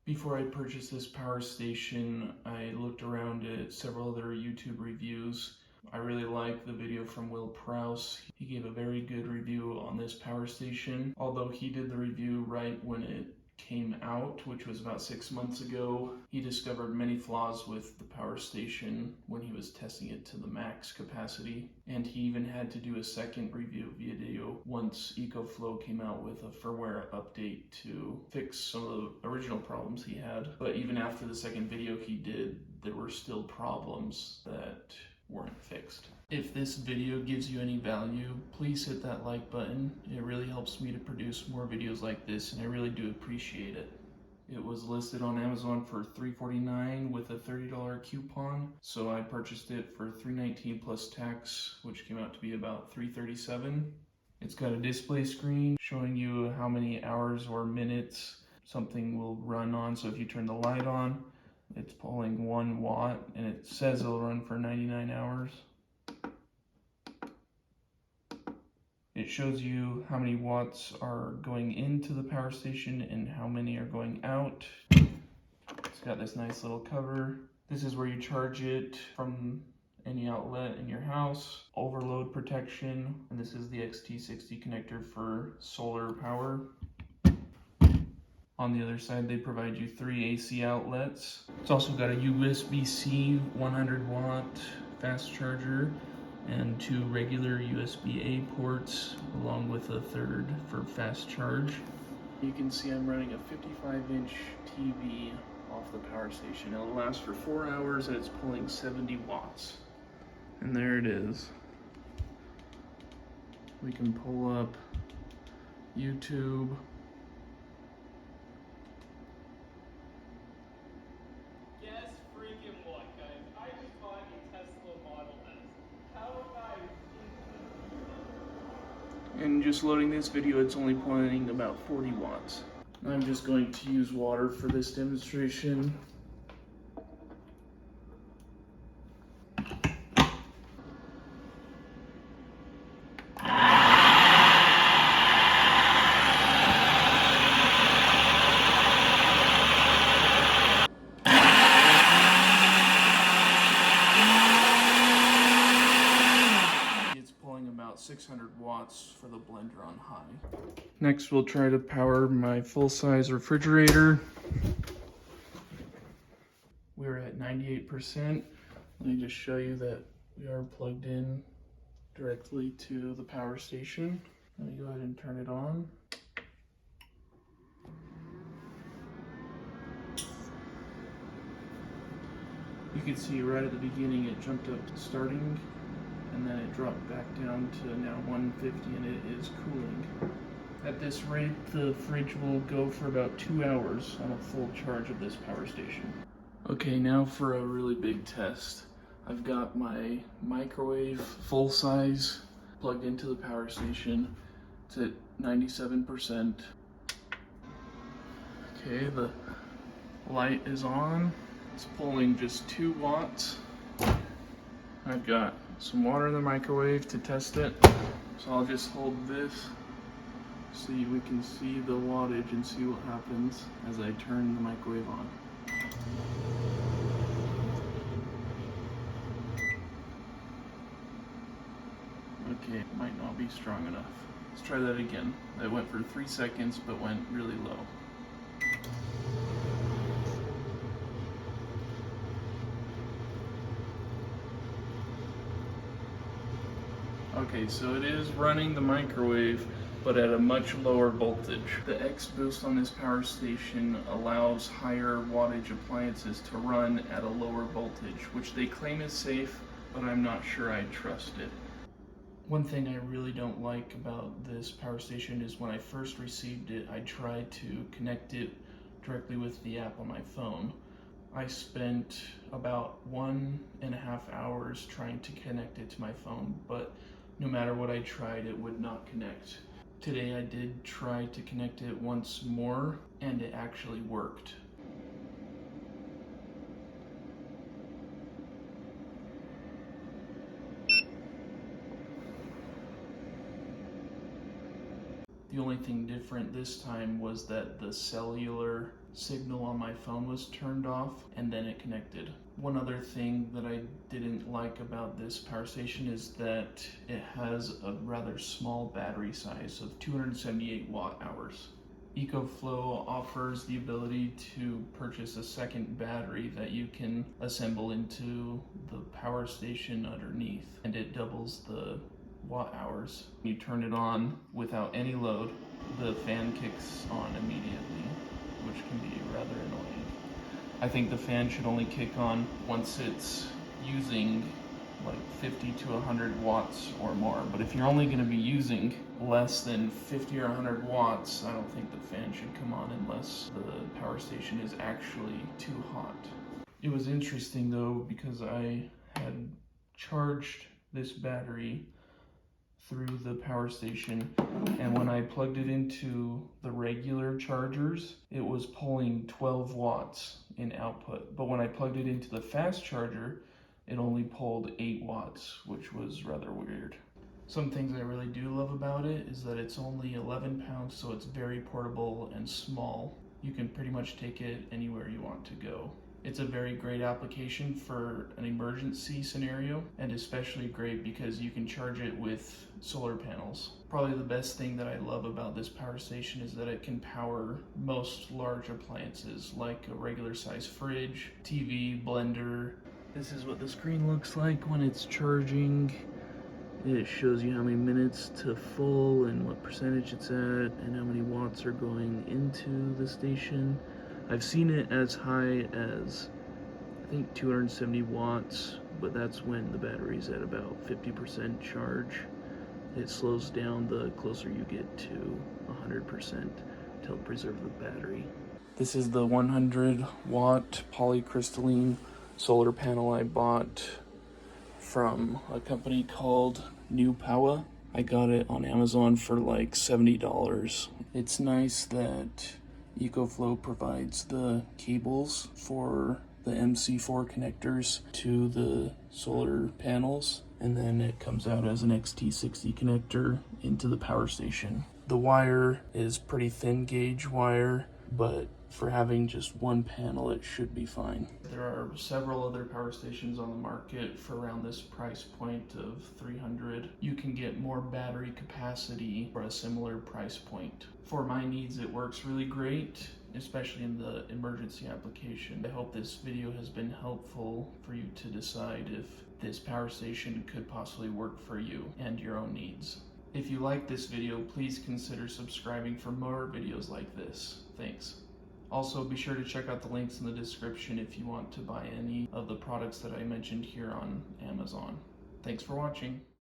Before I purchased this power station, I looked around at several other YouTube reviews. I really like the video from Will Prowse. He gave a very good review on this power station. Although he did the review right when it came out, which was about 6 months ago, he discovered many flaws with the power station when he was testing it to the max capacity. And he even had to do a second review video once EcoFlow came out with a firmware update to fix some of the original problems he had. But even after the second video he did, there were still problems that weren't fixed. If this video gives you any value, please hit that like button. It really helps me to produce more videos like this, and I really do appreciate it. It was listed on Amazon for $3.49 with a $30 coupon, so I purchased it for $3.19 plus tax, which came out to be about $3.37. It's got a display screen showing you how many hours or minutes something will run on. So if you turn the light on, it's pulling 1 watt, and it says it'll run for 99 hours. It shows you how many watts are going into the power station and how many are going out. It's got this nice little cover. This is where you charge it from any outlet in your house. Overload protection, and this is the XT60 connector for solar power. On the other side, they provide you 3 AC outlets. It's also got a USB-C 100 watt fast charger and 2 regular USB-A ports, along with a third for fast charge. You can see I'm running a 55-inch TV off the power station. It'll last for 4 hours and it's pulling 70 watts. And there it is. We can pull up YouTube. And just loading this video, it's only pulling about 40 watts. I'm just going to use water for this demonstration. About 600 watts for the blender on high. Next, we'll try to power my full-size refrigerator. We're at 98%. Let me just show you that we are plugged in directly to the power station. Let me go ahead and turn it on. You can see right at the beginning it jumped up to starting, and then it dropped back down to now 150, and it is cooling. At this rate, the fridge will go for about 2 hours on a full charge of this power station. Okay, now for a really big test. I've got my microwave full size plugged into the power station. It's at 97%. Okay, the light is on. It's pulling just 2 watts. I've got some water in the microwave to test it, so I'll just hold this so we can see the wattage and see what happens as I turn the microwave on. Okay, it might not be strong enough. Let's try that again. That went for 3 seconds but went really low. Okay, so it is running the microwave, but at a much lower voltage. The X boost on this power station allows higher wattage appliances to run at a lower voltage, which they claim is safe, but I'm not sure I trust it. One thing I really don't like about this power station is when I first received it, I tried to connect it directly with the app on my phone. I spent about 1.5 hours trying to connect it to my phone, but no matter what I tried, it would not connect. Today I did try to connect it once more, and it actually worked. The only thing different this time was that the cellular signal on my phone was turned off, and then it connected. One other thing that I didn't like about this power station is that it has a rather small battery size of 278 watt hours. EcoFlow offers the ability to purchase a second battery that you can assemble into the power station underneath, and it doubles the watt hours. You turn it on without any load, the fan kicks on immediately, which can be rather annoying. I think the fan should only kick on once it's using like 50 to 100 watts or more, but if you're only going to be using less than 50 or 100 watts, I don't think the fan should come on unless the power station is actually too hot. It was interesting though, because I had charged this battery through the power station, and when I plugged it into the regular chargers, it was pulling 12 watts in output, but when I plugged it into the fast charger, it only pulled 8 watts, which was rather weird. Some things I really do love about it is that it's only 11 pounds, so it's very portable and small. You can pretty much take it anywhere you want to go. It's a very great application for an emergency scenario, and especially great because you can charge it with solar panels. Probably the best thing that I love about this power station is that it can power most large appliances like a regular size fridge, TV, blender. This is what the screen looks like when it's charging. It shows you how many minutes to full and what percentage it's at and how many watts are going into the station. I've seen it as high as, I think, 270 watts, but that's when the battery's at about 50% charge. It slows down the closer you get to 100% to help preserve the battery. This is the 100 watt polycrystalline solar panel I bought from a company called New Power. I got it on Amazon for like $70. It's nice that EcoFlow provides the cables for the MC4 connectors to the solar panels, and then it comes out as an XT60 connector into the power station. The wire is pretty thin gauge wire, but for having just one panel, it should be fine. There are several other power stations on the market for around this price point of $300. You can get more battery capacity for a similar price point. For my needs, it works really great, especially in the emergency application. I hope this video has been helpful for you to decide if this power station could possibly work for you and your own needs. If you like this video, please consider subscribing for more videos like this. Thanks. Also, be sure to check out the links in the description if you want to buy any of the products that I mentioned here on Amazon. Thanks for watching.